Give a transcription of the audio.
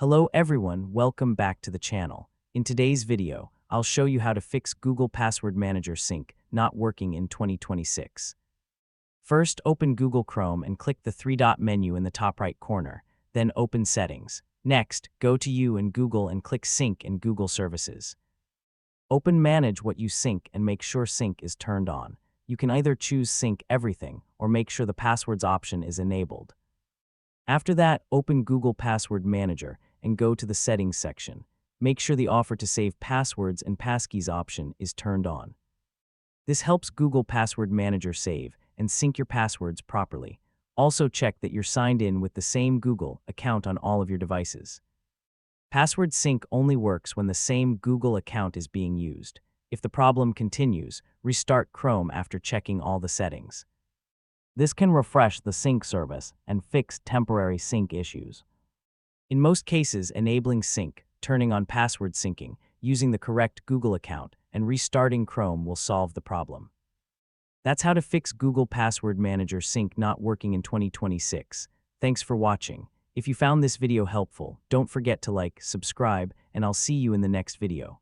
Hello everyone, welcome back to the channel. In today's video, I'll show you how to fix Google Password Manager Sync not working in 2026. First, open Google Chrome and click the three-dot menu in the top right corner, then open Settings. Next, go to You in Google and click Sync in Google Services. Open Manage what you sync and make sure Sync is turned on. You can either choose Sync Everything or make sure the Passwords option is enabled. After that, open Google Password Manager and go to the Settings section. Make sure the Offer to Save Passwords and Passkeys option is turned on. This helps Google Password Manager save and sync your passwords properly. Also check that you're signed in with the same Google account on all of your devices. Password sync only works when the same Google account is being used. If the problem continues, restart Chrome after checking all the settings. This can refresh the sync service and fix temporary sync issues. In most cases, enabling sync, turning on password syncing, using the correct Google account, and restarting Chrome will solve the problem. That's how to fix Google Password Manager Sync not working in 2026. Thanks for watching. If you found this video helpful, don't forget to like, subscribe, and I'll see you in the next video.